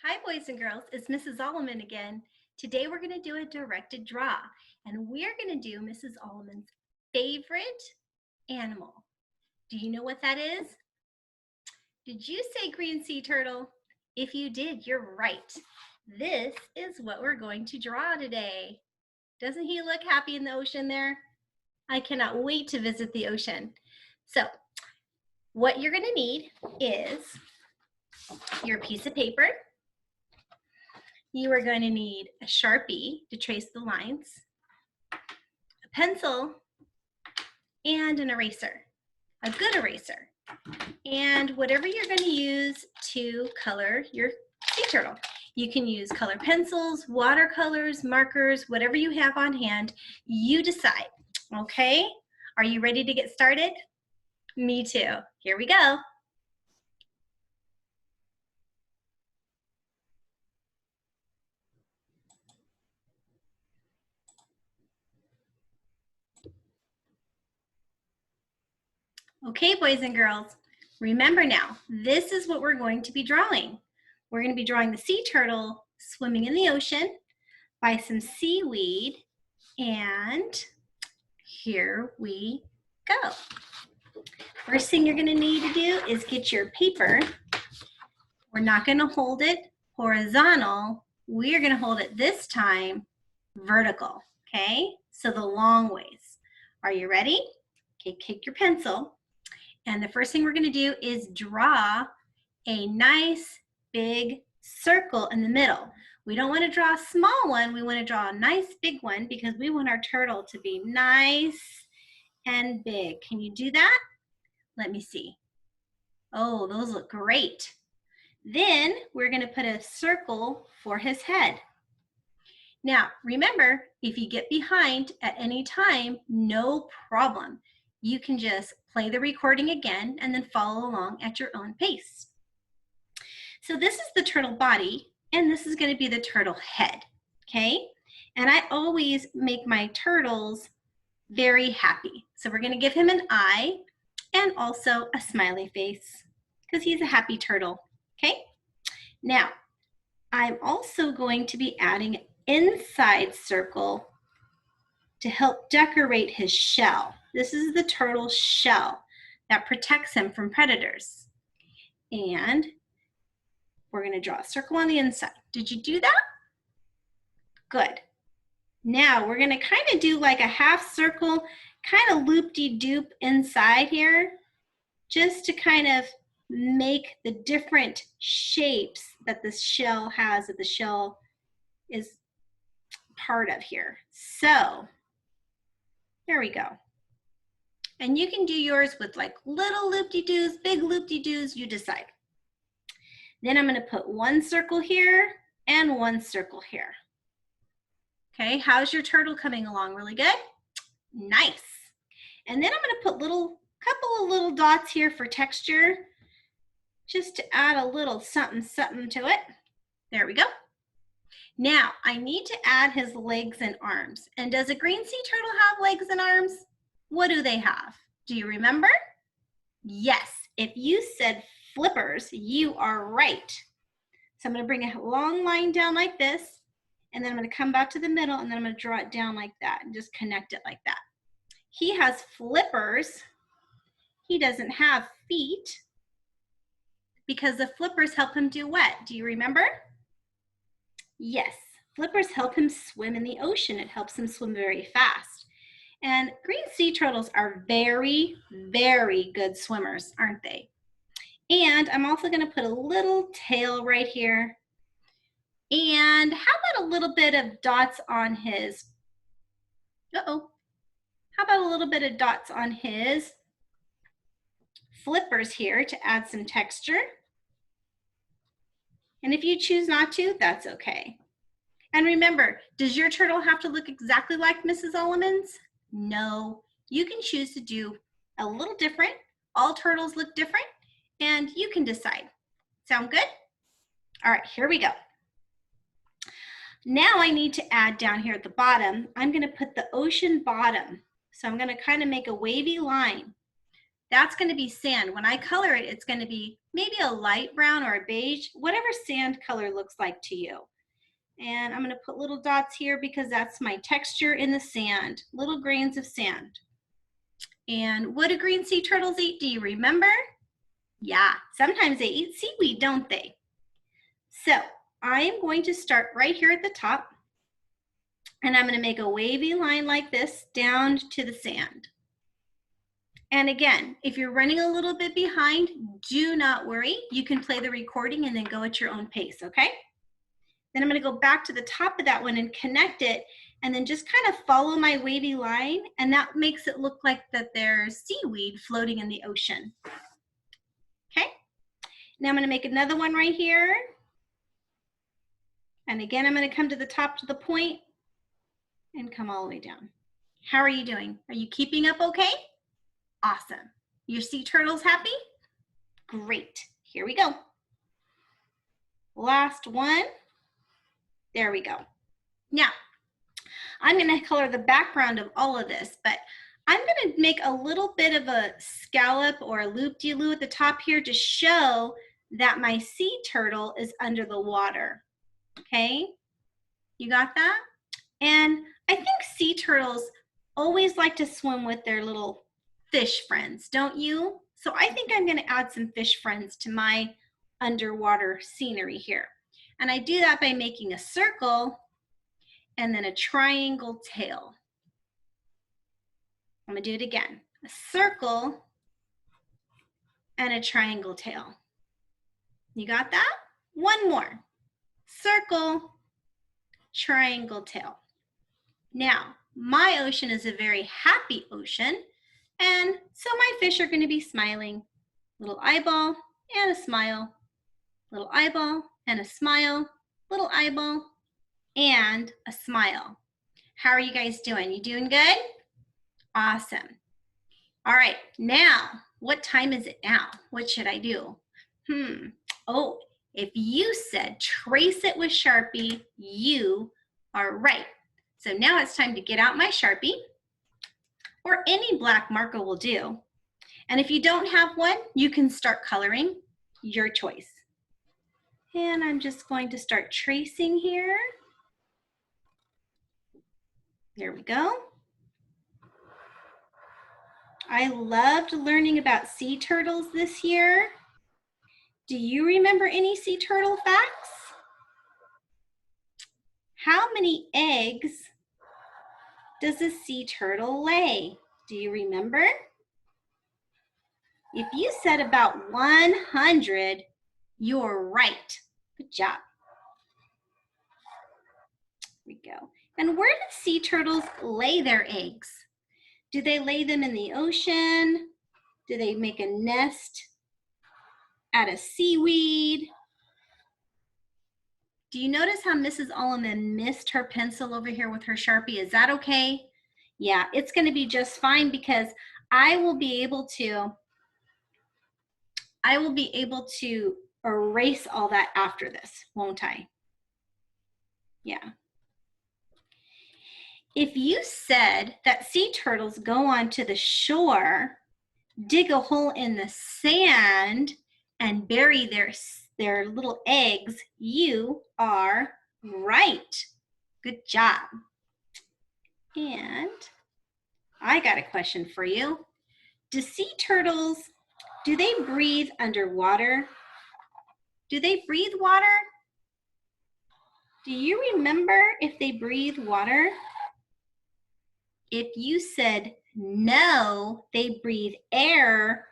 Hi boys and girls, it's Mrs.Alaman again. Today we're going to do a directed draw and we're going to do Mrs. Alaman's favorite animal. Do you know what that is? Did you say green sea turtle? If you did, you're right. This is what we're going to draw today. Doesn't he look happy in the ocean there? I cannot wait to visit the ocean. So what you're going to need is your piece of paper. You are going to need a Sharpie to trace the lines, a pencil, and an eraser, a good eraser, and whatever you're going to use to color your sea turtle. You can use color pencils, watercolors, markers, whatever you have on hand, you decide. Okay, are you ready to get started? Me too. Here we go. Okay, boys and girls, remember now, this is what we're going to be drawing. We're going to be drawing the sea turtle swimming in the ocean by some seaweed, and here we go. First thing you're going to need to do is get your paper. We're not going to hold it horizontal. We're going to hold it this time vertical, okay? So the long ways. Are you ready? Okay, take your pencil. And the first thing we're going to do is draw a nice big circle in the middle. We don't want to draw a small one. We want to draw a nice big one because we want our turtle to be nice and big. Can you do that? Let me see. Oh, those look great. Then we're going to put a circle for his head. Now, remember, if you get behind at any time, no problem. You can just play the recording again and then follow along at your own pace. So this is the turtle body, and this is going to be the turtle head, okay? And I always make my turtles very happy. So we're going to give him an eye and also a smiley face because he's a happy turtle, okay? Now, I'm also going to be adding an inside circle to help decorate his shell. This is the turtle shell that protects him from predators. And we're going to draw a circle on the inside. Did you do that? Good. Now we're going to kind of do like a half circle, kind of loop-de-doop inside here, just to kind of make the different shapes that the shell has, that the shell is part of here. So there we go. And you can do yours with like little loop-de-doos, big loop-de-doos, you decide. Then I'm going to put one circle here and one circle here. Okay, how's your turtle coming along? Really good? Nice. And then I'm going to put couple of little dots here for texture, just to add a little something to it. There we go. Now I need to add his legs and arms. And does a green sea turtle have legs and arms? What do they have? Do you remember? Yes, if you said flippers, you are right. So I'm going to bring a long line down like this, and then I'm going to come back to the middle, and then I'm going to draw it down like that and just connect it like that. He has flippers. He doesn't have feet because the flippers help him do what? Do you remember? Yes, flippers help him swim in the ocean. It helps him swim very fast. And green sea turtles are very, very good swimmers, aren't they? And I'm also going to put a little tail right here. And how about a little bit of dots on his, how about a little bit of dots on his flippers here to add some texture? And if you choose not to, that's okay. And remember, does your turtle have to look exactly like Mrs.Alaman's? No, you can choose to do a little different. All turtles look different, and you can decide. Sound good? All right, here we go. Now I need to add down here at the bottom, I'm going to put the ocean bottom. So I'm going to kind of make a wavy line That's going to be sand. When I color it, it's going to be maybe a light brown or a beige, whatever sand color looks like to you. And I'm going to put little dots here because that's my texture in the sand, little grains of sand. And what do green sea turtles eat? Do you remember? Yeah, sometimes they eat seaweed, don't they? So I'm going to start right here at the top, and I'm going to make a wavy line like this down to the sand. And again, if you're running a little bit behind, do not worry. You can play the recording and then go at your own pace, okay? Then I'm going to go back to the top of that one and connect it, and then just kind of follow my wavy line, and that makes it look like that there's seaweed floating in the ocean. Okay? Now I'm going to make another one right here. And again, I'm going to come to the top to the point and come all the way down. How are you doing? Are you keeping up okay? Awesome. Your sea turtles happy? Great. Here we go. Last one. There we go. Now, I'm going to color the background of all of this, but I'm going to make a little bit of a scallop or a loop-de-loo at the top here to show that my sea turtle is under the water. Okay? You got that? And I think sea turtles always like to swim with their little fish friends, don't you? So I think I'm going to add some fish friends to my underwater scenery here. And I do that by making a circle and then a triangle tail. I'm going to do it again. A circle and a triangle tail. You got that? One more. Circle, triangle tail. Now, my ocean is a very happy ocean, and so my fish are going to be smiling. Little eyeball and a smile. Little eyeball and a smile. Little eyeball and a smile. How are you guys doing? You doing good? Awesome. All right, now, what time is it now? What should I do? Oh, if you said trace it with Sharpie, you are right. So now it's time to get out my Sharpie, or any black marker will do. And if you don't have one, you can start coloring, your choice. And I'm just going to start tracing here. There we go. I loved learning about sea turtles this year. Do you remember any sea turtle facts? How many eggs does a sea turtle lay? Do you remember? If you said about 100, you're right. Good job. Here we go. And where do sea turtles lay their eggs? Do they lay them in the ocean? Do they make a nest out of seaweed? Do you notice how Mrs.Alaman missed her pencil over here with her Sharpie? Is that okay? Yeah, it's going to be just fine because I will be able to erase all that after this, won't I? Yeah. If you said that sea turtles go onto the shore, dig a hole in the sand, and bury their little eggs, you are right. Good job. And I got a question for you. Do sea turtles, do they breathe underwater? Do they breathe water? Do you remember if they breathe water? If you said no, they breathe air,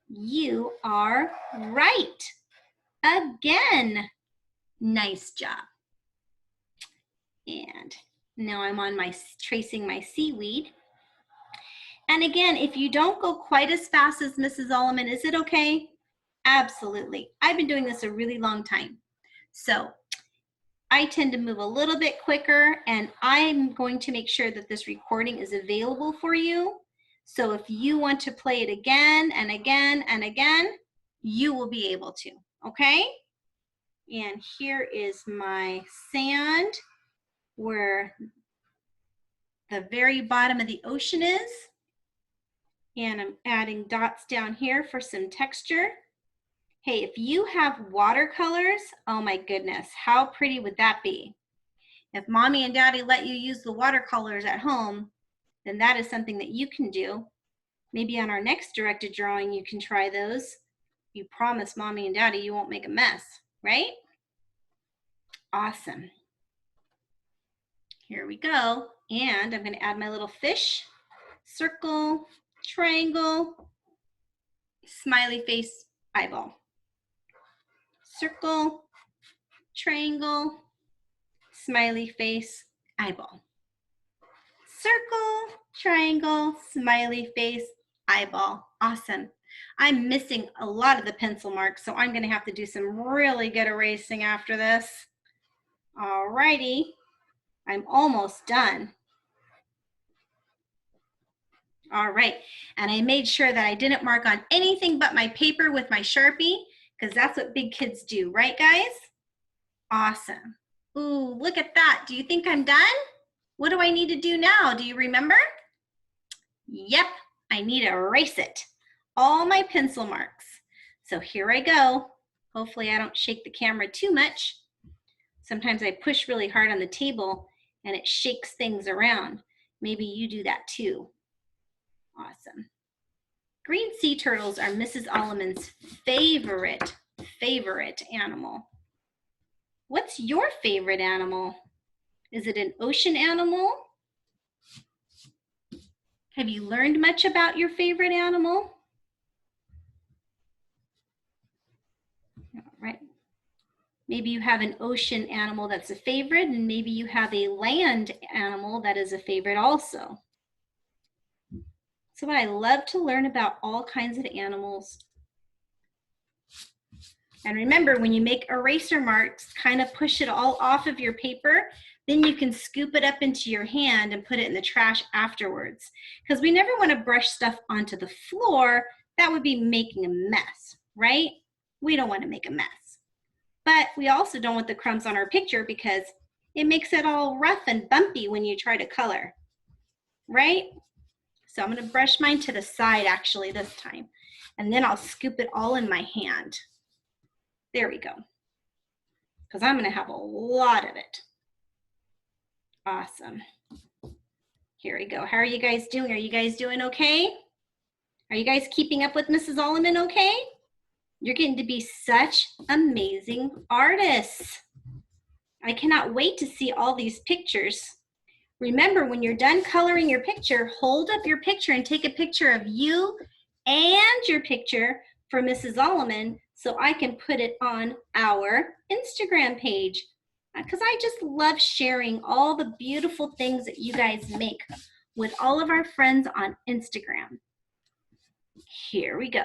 you are right. Again, nice job. And now I'm on tracing my seaweed. And again, if you don't go quite as fast as Mrs.Alaman, is it okay? Absolutely. I've been doing this a really long time. So I tend to move a little bit quicker, and I'm going to make sure that this recording is available for you. So if you want to play it again and again and again, you will be able to, okay? And here is my sand where the very bottom of the ocean is. And I'm adding dots down here for some texture. Hey, if you have watercolors, oh my goodness, how pretty would that be? If mommy and daddy let you use the watercolors at home, then that is something that you can do. Maybe on our next directed drawing, you can try those. You promise mommy and daddy you won't make a mess, right? Awesome. Here we go. And I'm going to add my little fish, circle, triangle, smiley face, eyeball. Circle, triangle, smiley face, eyeball. Circle, triangle, smiley face, eyeball. Awesome. I'm missing a lot of the pencil marks, so I'm going to have to do some really good erasing after this. All righty. I'm almost done. All right, and I made sure that I didn't mark on anything but my paper with my Sharpie, because that's what big kids do, right guys? Awesome. Ooh, look at that. Do you think I'm done? What do I need to do now? Do you remember? Yep, I need to erase it. All my pencil marks. So here I go. Hopefully I don't shake the camera too much. Sometimes I push really hard on the table and it shakes things around. Maybe you do that too. Awesome. Green sea turtles are Mrs.Alaman's favorite animal. What's your favorite animal? Is it an ocean animal? Have you learned much about your favorite animal? All right. Maybe you have an ocean animal that's a favorite, and maybe you have a land animal that is a favorite also. So I love to learn about all kinds of animals. And remember, when you make eraser marks, kind of push it all off of your paper, then you can scoop it up into your hand and put it in the trash afterwards. Because we never want to brush stuff onto the floor. That would be making a mess, right? We don't want to make a mess. But we also don't want the crumbs on our picture because it makes it all rough and bumpy when you try to color, right? So I'm going to brush mine to the side actually this time. And then I'll scoop it all in my hand. There we go. Because I'm going to have a lot of it. Awesome. Here we go. How are you guys doing? Are you guys doing okay? Are you guys keeping up with Mrs.Alaman okay? You're getting to be such amazing artists. I cannot wait to see all these pictures. Remember, when you're done coloring your picture, hold up your picture and take a picture of you and your picture for Mrs.Alaman so I can put it on our Instagram page. Because I just love sharing all the beautiful things that you guys make with all of our friends on Instagram. Here we go.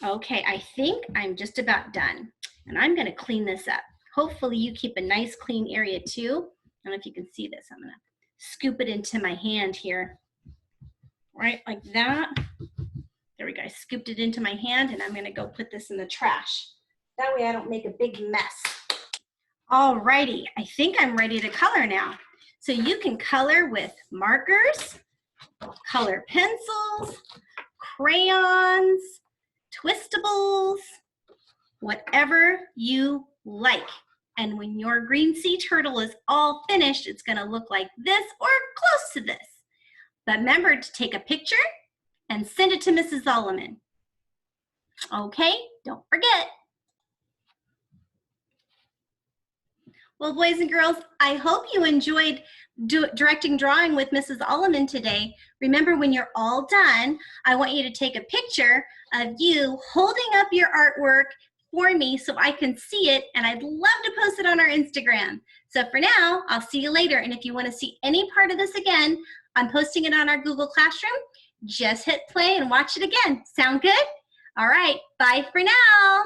Okay, I think I'm just about done. And I'm going to clean this up. Hopefully you keep a nice clean area too. I don't know if you can see this. I'm going to scoop it into my hand here. Right, like that. There we go. I scooped it into my hand and I'm going to go put this in the trash. That way I don't make a big mess. All righty, I think I'm ready to color now. So you can color with markers, color pencils, crayons, twistables, whatever you like. And when your green sea turtle is all finished, it's going to look like this or close to this. But remember to take a picture and send it to Mrs.Alaman. Okay, don't forget. Well, boys and girls, I hope you enjoyed directing drawing with Mrs.Alaman today. Remember, when you're all done, I want you to take a picture of you holding up your artwork for me so I can see it, and I'd love to post it on our Instagram. So for now, I'll see you later, and if you want to see any part of this again, I'm posting it on our Google Classroom. Just hit play and watch it again. Sound good? All right, bye for now.